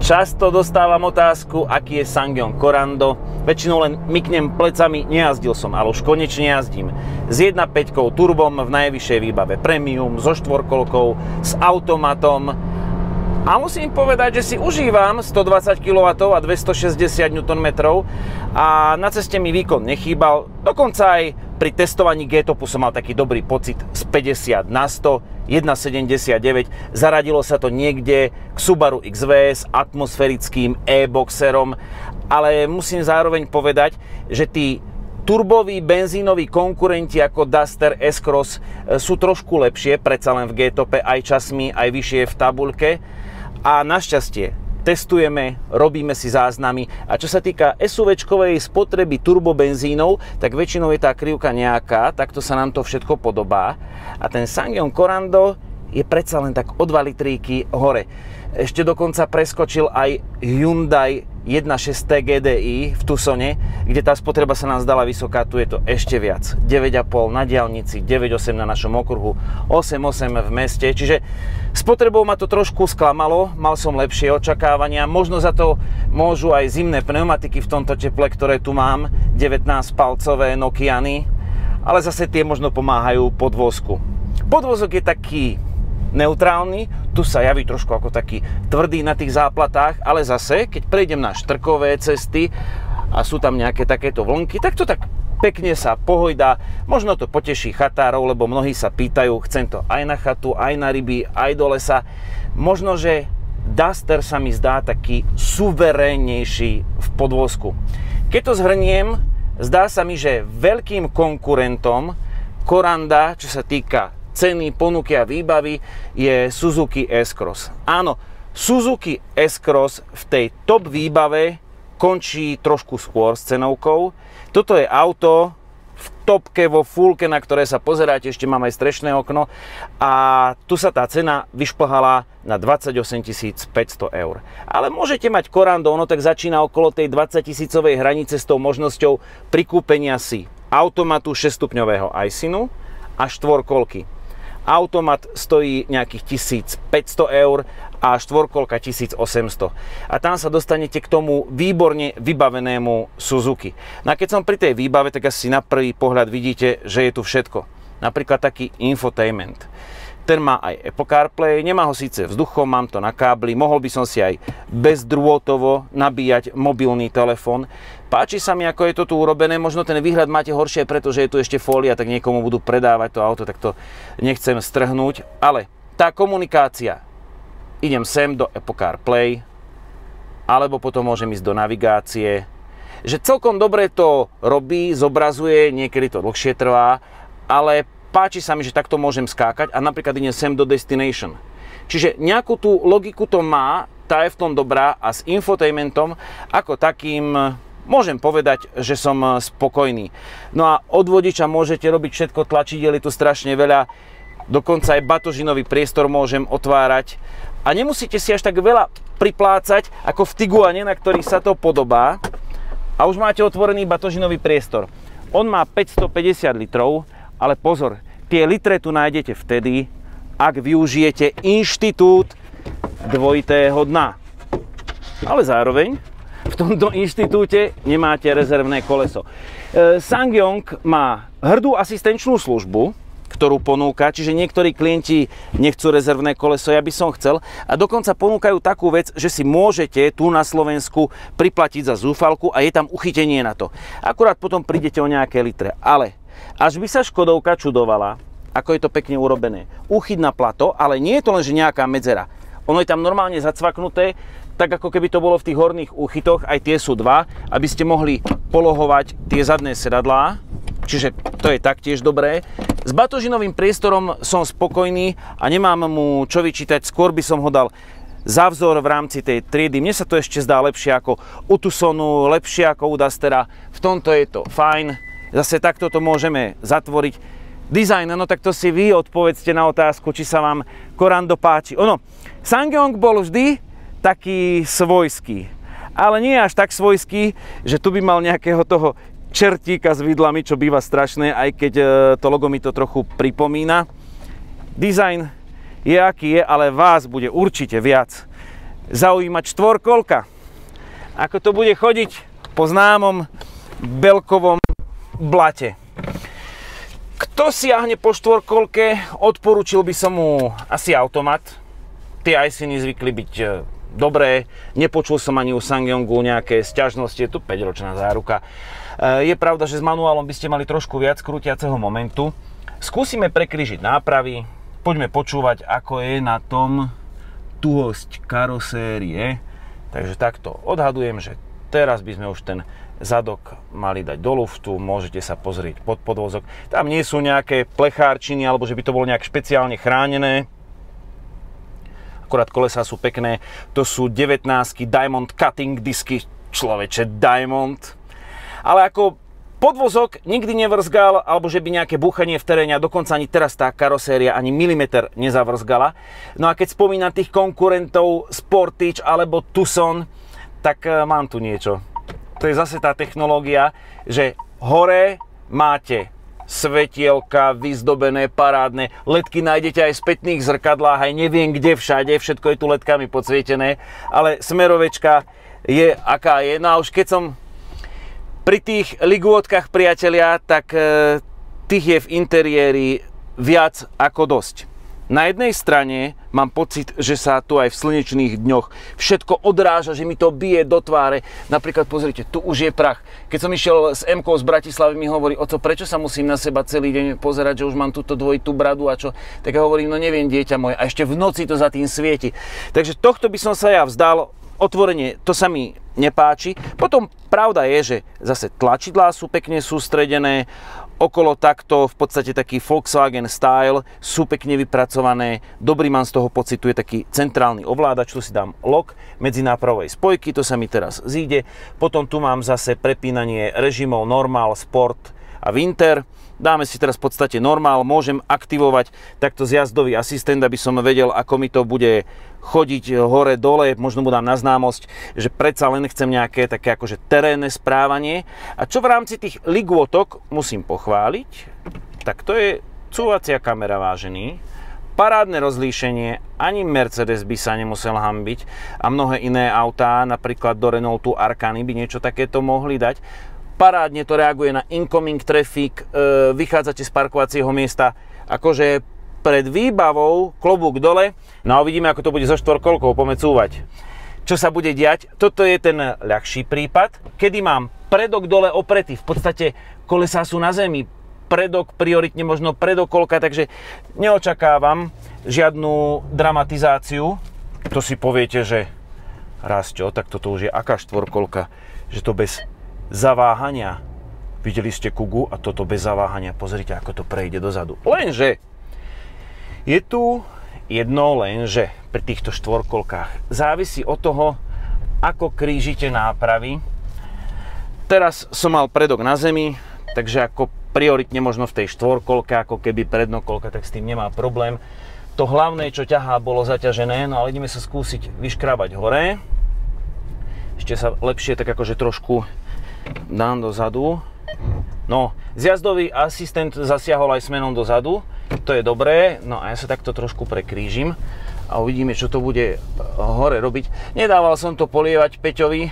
Často dostávam otázku, aký je SsangYong Corando. Väčšinou len myknem plecami, nejazdil som, ale už konečne jazdím. S 1.5 turbom v najvyššej výbave premium, so štvorkolkou, s automatom. A musím povedať, že si užívam 120 kW a 260 Nm a na ceste mi výkon nechýbal. Dokonca aj pri testovaní G-Topu som mal taký dobrý pocit z 50 na 100, 1,79. Zaradilo sa to niekde k Subaru XV s atmosférickým e-boxerom, ale musím zároveň povedať, že tí turboví benzínoví konkurenti ako Duster S-Cross sú trošku lepšie, predsa len v G-Tope aj časmi, aj vyššie v tabuľke. A našťastie testujeme, robíme si záznamy a čo sa týka SUV-čkovej spotreby turbobenzínov, tak väčšinou je tá krivka nejaká, takto sa nám to všetko podobá a ten SsangYong Corando je predsa len tak o 2 litríky hore. Ešte dokonca preskočil aj Hyundai 1.6 GDI v Tucsone, kde tá spotreba sa nám zdala vysoká, tu je to ešte viac. 9,5 na diaľnici, 9,8 na našom okruhu, 8,8 v meste, čiže spotrebou ma to trošku sklamalo, mal som lepšie očakávania, možno za to môžu aj zimné pneumatiky v tomto teple, ktoré tu mám, 19-palcové Nokiany, ale zase tie možno pomáhajú podvozku. Podvozok je taký neutrálny, tu sa javí trošku ako taký tvrdý na tých záplatách, ale zase, keď prejdem na štrkové cesty a sú tam nejaké takéto vlnky, tak to tak pekne sa pohojdá, možno to poteší chatárov, lebo mnohí sa pýtajú, chcem to aj na chatu, aj na ryby, aj do lesa. Možno, že Duster sa mi zdá taký suverénnejší v podvozku. Keď to zhrniem, zdá sa mi, že veľkým konkurentom Coranda, čo sa týka ceny, ponuky a výbavy, je Suzuki S-Cross. Áno, Suzuki S-Cross v tej top výbave končí trošku skôr s cenovkou. Toto je auto v topke, vo fullke, na ktoré sa pozeráte, ešte mám aj strešné okno a tu sa tá cena vyšplhala na 28 500 eur. Ale môžete mať Corando, ono tak začína okolo tej 20 000 hranice s tou možnosťou prikúpenia si automatu 6-stupňového iSynu a štvorkolky. Automat stojí nejakých 1500 eur a štvorkolka 1800. A tam sa dostanete k tomu výborne vybavenému Suzuki. No a keď som pri tej výbave, tak asi na prvý pohľad vidíte, že je tu všetko. Napríklad taký infotainment. Ten má aj Apple CarPlay, nemá ho síce vzduchom, mám to na kábli, mohol by som si aj bezdrôtovo nabíjať mobilný telefón. Páči sa mi, ako je to tu urobené, možno ten výhľad máte horšie, pretože je tu ešte fólia, tak niekomu budú predávať to auto, tak to nechcem strhnúť. Ale tá komunikácia, idem sem do Apple CarPlay, alebo potom môžem ísť do navigácie, že celkom dobre to robí, zobrazuje, niekedy to dlhšie trvá, ale páči sa mi, že takto môžem skákať a napríklad idem sem do Destination. Čiže nejakú tú logiku to má, tá je v tom dobrá a s infotainmentom ako takým môžem povedať, že som spokojný. No a od vodiča môžete robiť všetko, tlačidiel je tu strašne veľa, dokonca aj batožinový priestor môžem otvárať a nemusíte si až tak veľa priplácať ako v Tiguane, na ktorý sa to podobá a už máte otvorený batožinový priestor. On má 550 litrov, ale pozor, tie litre tu nájdete vtedy, ak využijete inštitút dvojitého dna. Ale zároveň v tomto inštitúte nemáte rezervné koleso. SsangYong má hrdú asistenčnú službu, ktorú ponúka, čiže niektorí klienti nechcú rezervné koleso, ja by som chcel, a dokonca ponúkajú takú vec, že si môžete tu na Slovensku priplatiť za zúfalku a je tam uchytenie na to. Akurát potom prídete o nejaké litre, ale až by sa Škodovka čudovala, ako je to pekne urobené. Úchyt na plato, ale nie je to len že nejaká medzera. Ono je tam normálne zacvaknuté, tak ako keby to bolo v tých horných úchytoch, aj tie sú dva, aby ste mohli polohovať tie zadné sedadlá, čiže to je taktiež dobré. S batožinovým priestorom som spokojný a nemám mu čo vyčítať, skôr by som ho dal za vzor v rámci tej triedy. Mne sa to ešte zdá lepšie ako u Tucsonu, lepšie ako u Dustera, v tomto je to fajn. Zase takto to môžeme zatvoriť. Dizajn, no tak to si vy odpovedzte na otázku, či sa vám Corando páči. Ono, SsangYong bol vždy taký svojský, ale nie až tak svojský, že tu by mal nejakého toho čertíka s vidlami, čo býva strašné, aj keď to logo mi to trochu pripomína. Dizajn je aký je, ale vás bude určite viac zaujímať štvorkolka. Ako to bude chodiť po známom belkovom blate. Kto siahne po štvorkolke, odporúčil by som mu asi automat. Tie ICiny zvykli byť dobré, nepočul som ani u SsangYongu nejaké sťažnosti, je tu 5-ročná záruka. Je pravda, že s manuálom by ste mali trošku viac krútiaceho momentu. Skúsime prekrížiť nápravy, poďme počúvať, ako je na tom tuhosť karosérie. Takže takto odhadujem, že teraz by sme už ten zadok mali dať do luftu, môžete sa pozrieť pod podvozok. Tam nie sú nejaké plechárčiny, alebo že by to bolo nejak špeciálne chránené. Akurát kolesá sú pekné, to sú 19-ky Diamond Cutting disky, človeče, Diamond. Ale ako podvozok nikdy nevrzgal, alebo že by nejaké búchanie v teréne, a dokonca ani teraz tá karoséria ani milimeter nezavrzgala. No a keď spomínam tých konkurentov Sportage alebo Tucson, tak mám tu niečo. To je zase tá technológia, že hore máte svetielka, vyzdobené, parádne, ledky nájdete aj v spätných zrkadlách, aj neviem kde všade, všetko je tu ledkami podsvietené, ale smerovečka je aká je. No a už keď som pri tých ligôtkach, priatelia, tak tých je v interiéri viac ako dosť. Na jednej strane mám pocit, že sa tu aj v slnečných dňoch všetko odráža, že mi to bije do tváre. Napríklad pozrite, tu už je prach. Keď som išiel s M-kou z Bratislavy, mi hovorí, oco, prečo sa musím na seba celý deň pozerať, že už mám túto dvojitú bradu a čo? Tak ja hovorím, no neviem, dieťa moje, a ešte v noci to za tým svieti. Takže tohto by som sa ja vzdal, otvorenie, to sa mi nepáči. Potom pravda je, že zase tlačidlá sú pekne sústredené, okolo takto v podstate taký Volkswagen style, sú pekne vypracované, dobrý mám z toho pocit, tu je taký centrálny ovládač, tu si dám lock medzinápravovej spojky, to sa mi teraz zíde, potom tu mám zase prepínanie režimov Normal, Sport a Winter. Dáme si teraz v podstate normál, môžem aktivovať takto zjazdový asistent, aby som vedel, ako mi to bude chodiť hore, dole, možno mu dám na známosť, že predsa len chcem nejaké také akože terénne správanie. A čo v rámci tých ligôtok musím pochváliť, tak to je cúvacia kamera, vážený. Parádne rozlíšenie, ani Mercedes by sa nemusel hanbiť a mnohé iné autá, napríklad do Renaultu Arkany by niečo takéto mohli dať. Parádne to reaguje na incoming traffic, vychádzate z parkovacieho miesta, akože pred výbavou, klobúk dole. No a uvidíme, ako to bude so štvorkolkou, poďme cúvať. Čo sa bude diať? Toto je ten ľahší prípad, kedy mám predok dole opretý, v podstate kolesá sú na zemi, predok prioritne možno predokolka, takže neočakávam žiadnu dramatizáciu. To si poviete, že Rasťo, tak toto už je aká štvorkolka, že to bez zaváhania. Videli ste Kugu a toto bez zaváhania. Pozrite, ako to prejde dozadu. Lenže je tu jedno lenže pri týchto štvorkolkách. Závisí od toho, ako krížite nápravy. Teraz som mal predok na zemi, takže ako prioritne možno v tej štvorkolke, ako keby prednokolka, tak s tým nemá problém. To hlavné, čo ťahá, bolo zaťažené, no ale ideme sa skúsiť vyškrabať hore. Ešte sa lepšie tak akože trošku dám dozadu. No, zjazdový asistent zasiahol aj smenom dozadu, to je dobré. No a ja sa takto trošku prekrížim a uvidíme, čo to bude hore robiť. Nedával som to polievať Peťovi,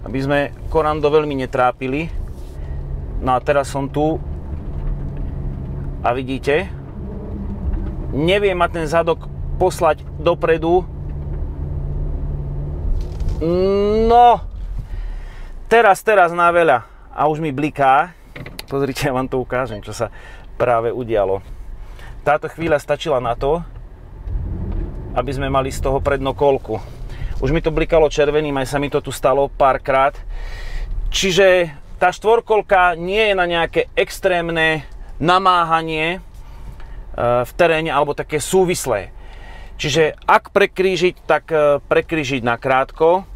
aby sme Corando veľmi netrápili. No a teraz som tu a vidíte, neviem ma ten zadok poslať dopredu. No, teraz na veľa a už mi bliká. Pozrite, ja vám to ukážem, čo sa práve udialo. Táto chvíľa stačila na to, aby sme mali z toho prednokolku. Už mi to blikalo červeným, aj sa mi to tu stalo párkrát. Čiže tá štvorkolka nie je na nejaké extrémne namáhanie v teréne alebo také súvislé. Čiže ak prekrížiť, tak prekrížiť na krátko.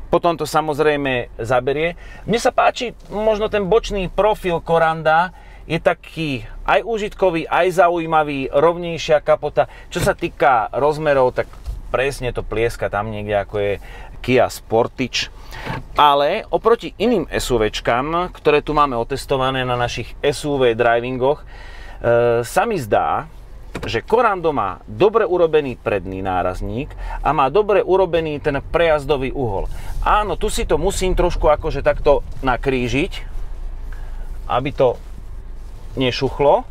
Potom to samozrejme zaberie. Mne sa páči možno ten bočný profil Coranda, je taký aj užitkový, aj zaujímavý, rovnejšia kapota. Čo sa týka rozmerov, tak presne to plieska tam niekde, ako je Kia Sportage. Ale oproti iným SUVčkám, ktoré tu máme otestované na našich SUV drivingoch, sa mi zdá, že Corando má dobre urobený predný nárazník a má dobre urobený ten prejazdový uhol. Áno, tu si to musím trošku akože takto nakrížiť, aby to nešuchlo,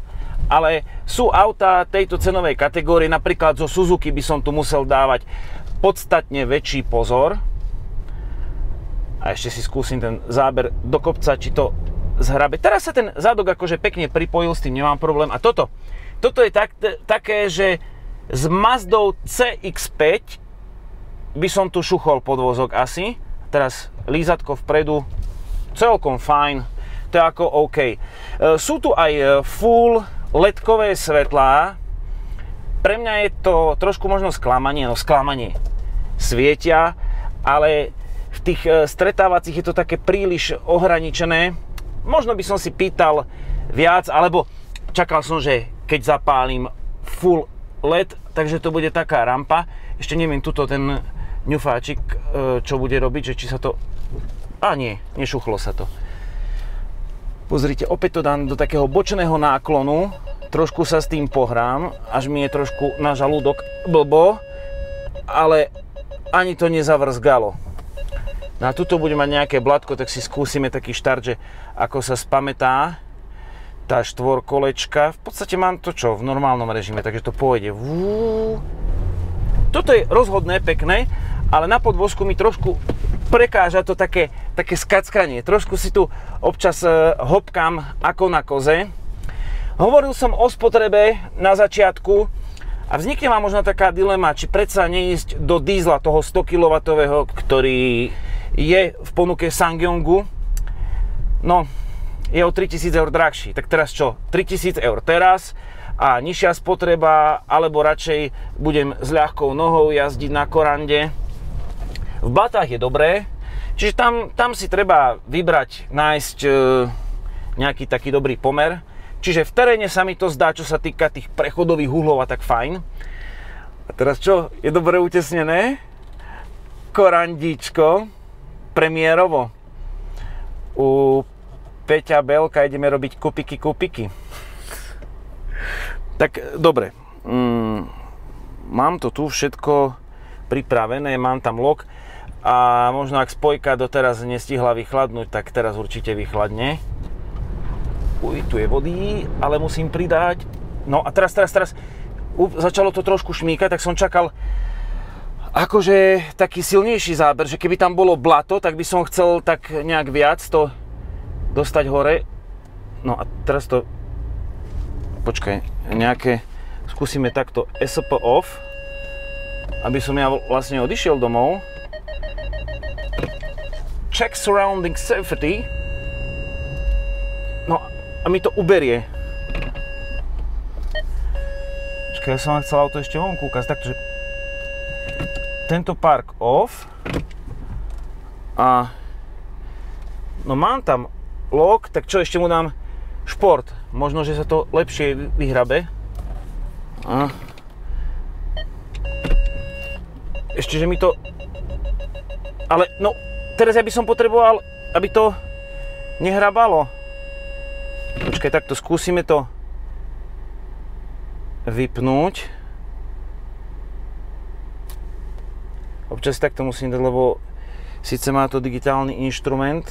ale sú autá tejto cenovej kategórie, napríklad zo Suzuki by som tu musel dávať podstatne väčší pozor. A ešte si skúsim ten záber do kopca, či to zhrabe. Teraz sa ten zádok akože pekne pripojil, s tým nemám problém. A toto je také, že s Mazdou CX-5 by som tu šuchol podvozok asi. Teraz lízatko vpredu, celkom fajn, to je ako OK. Sú tu aj full ledkové svetlá. Pre mňa je to trošku možno sklamanie, svietia, ale v tých stretávacích je to také príliš ohraničené. Možno by som si pýtal viac, alebo čakal som, že keď zapálim full LED, takže to bude taká rampa. Ešte neviem tuto ten ňufáčik, čo bude robiť, že či sa to... nie, nešuchlo sa to. Pozrite, opäť to dám do takého bočného náklonu, trošku sa s tým pohrám, až mi je trošku na žalúdok blbo, ale ani to nezavrzgalo. No a tuto bude mať nejaké blatko, tak si skúsime taký štart, že ako sa spamätá tá štvorkolečka. V podstate mám to čo? V normálnom režime, takže to pôjde. Toto je rozhodné, pekné, ale na podvozku mi trošku prekáža to také skackanie. Trošku si tu občas hopkám ako na koze. Hovoril som o spotrebe na začiatku a vznikne vám možno taká dilema, či predsa neísť do dízla toho 100 kW, ktorý je v ponuke Sangyongu. No, je o 3000 eur drahší. Tak teraz čo? 3000 eur teraz a nižšia spotreba, alebo radšej budem s ľahkou nohou jazdiť na Corande. V Blatách je dobré, čiže tam si treba vybrať, nájsť nejaký taký dobrý pomer. Čiže v teréne sa mi to zdá, čo sa týka tých prechodových uhlov a tak fajn. A teraz čo? Je dobre utesnené? Corandíčko, premiérovo. U Peťa Belka ideme robiť kupiky. Tak dobre, mám to tu všetko pripravené, mám tam lok a možno ak spojka doteraz nestihla vychladnúť, tak teraz určite vychladne. Tu je vody, ale musím pridať. No a teraz začalo to trošku šmíkať, tak som čakal akože taký silnejší záber, že keby tam bolo blato, tak by som chcel tak nejak viac to dostať hore. No a teraz to... Počkaj, skúsime takto SP off, aby som ja vlastne odišiel domov. Check surrounding safety. No a mi to uberie. Počkaj, ja som chcel auto ešte vonku ukázať, takže tento park off a no mám tam lock, tak čo ešte mu dám? Šport. Možno, že sa to lepšie vyhrabe. A ešte, že mi to... Ale, no, teraz ja by som potreboval, aby to nehrabalo. Počkaj, takto skúsime to vypnúť. Občas takto musím dať, lebo síce má to digitálny inštrument.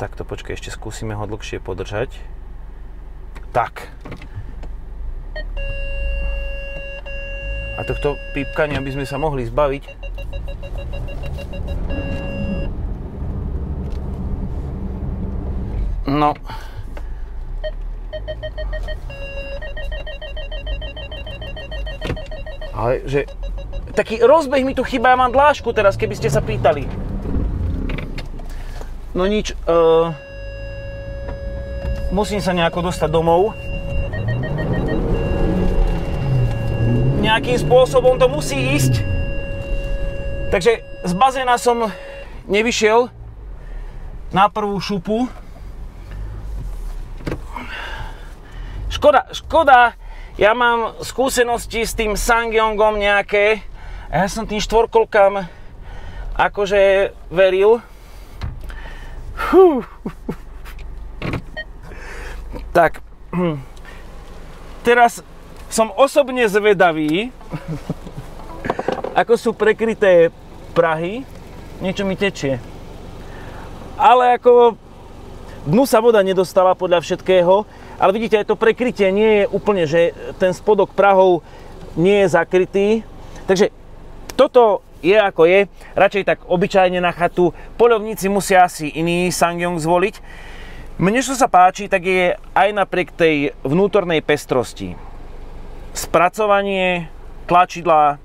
Takto, počkaj, ešte skúsime ho dlhšie podržať. Tak. A tohto pípkania by sme sa mohli zbaviť. No. Ale že... Taký rozbeh mi tu chýba, ja mám dlášku teraz, keby ste sa pýtali. No nič, musím sa nejako dostať domov. Nejakým spôsobom to musí ísť. Takže z bazéna som nevyšiel na prvú šupu. Škoda, ja mám skúsenosti s tým Sangyongom nejaké a ja som tým štvorkolkám akože veril. Tak, teraz som osobne zvedavý, ako sú prekryté prahy. Niečo mi tečie. Ale ako dnu sa voda nedostala podľa všetkého, ale vidíte, aj to prekrytie nie je úplne, že ten spodok prahov nie je zakrytý. Takže toto je ako je, radšej tak obyčajne na chatu. Poľovníci musia asi iný Sangyong zvoliť. Mne, čo sa páči, tak je aj napriek tej vnútornej pestrosti. Spracovanie, tlačidlá,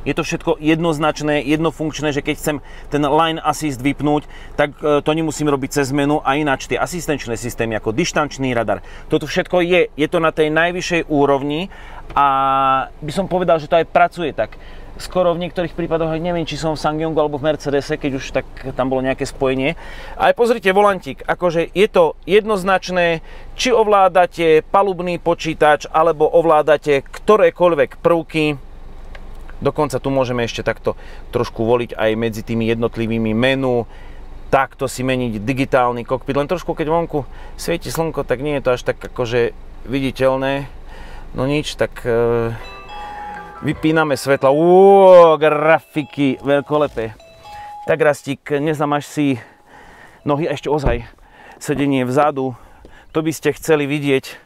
je to všetko jednoznačné, jednofunkčné, že keď chcem ten line assist vypnúť, tak to nemusím robiť cez menu a ináč tie asistenčné systémy ako dištančný radar. Toto všetko je to na tej najvyššej úrovni a by som povedal, že to aj pracuje tak. Skoro v niektorých prípadoch, neviem, či som v Sangyongu alebo v Mercedese, keď už tak tam bolo nejaké spojenie. Ale pozrite volantík, akože je to jednoznačné, či ovládate palubný počítač, alebo ovládate ktorékoľvek prvky. Dokonca tu môžeme ešte takto trošku voliť aj medzi tými jednotlivými menu. Takto si meniť digitálny kokpit. Len trošku, keď vonku svieti slnko, tak nie je to až tak akože viditeľné. No nič, tak... Vypíname svetla. Grafiky veľkolepé. Tak Rastík, nezamáš si nohy, ešte ozaj sedenie vzadu. To by ste chceli vidieť,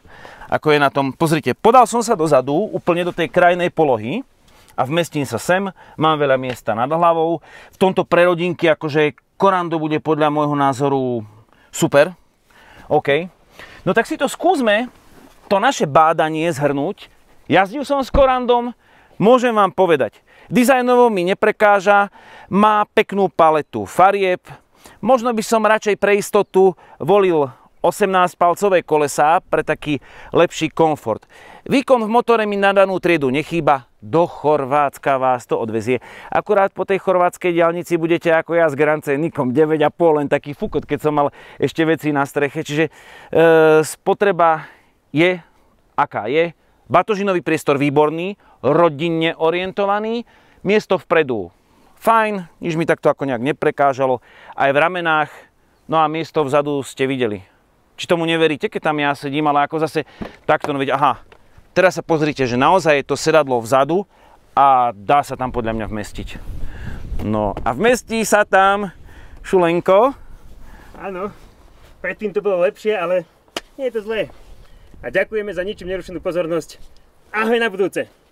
ako je na tom. Pozrite, podal som sa dozadu, úplne do tej krajnej polohy a vmestím sa sem. Mám veľa miesta nad hlavou. V tomto pre rodinky, akože Corando bude podľa môjho názoru super. OK. No tak si to skúsme, to naše bádanie zhrnúť. Jazdil som s Corandom. Môžem vám povedať, dizajnovo mi neprekáža, má peknú paletu farieb, možno by som radšej pre istotu volil 18-palcové kolesá pre taký lepší komfort. Výkon v motore mi na danú triedu nechýba, do Chorvátska vás to odvezie. Akurát po tej chorvátskej diaľnici budete ako ja s Grand Scenikom 9,5, len taký fukot, keď som mal ešte veci na streche, čiže spotreba je, aká je. Batožinový priestor výborný, rodinne orientovaný, miesto vpredu fajn, nič mi takto ako nejak neprekážalo, aj v ramenách, no a miesto vzadu ste videli. Či tomu neveríte, keď tam ja sedím, ale ako zase takto, no veď, aha, teraz sa pozrite, že naozaj je to sedadlo vzadu a dá sa tam podľa mňa vmestiť. No a vmestí sa tam Šulenko. Áno, predtým to bolo lepšie, ale nie je to zlé. A ďakujeme za ničím nerušenú pozornosť. Ahoj na budúce!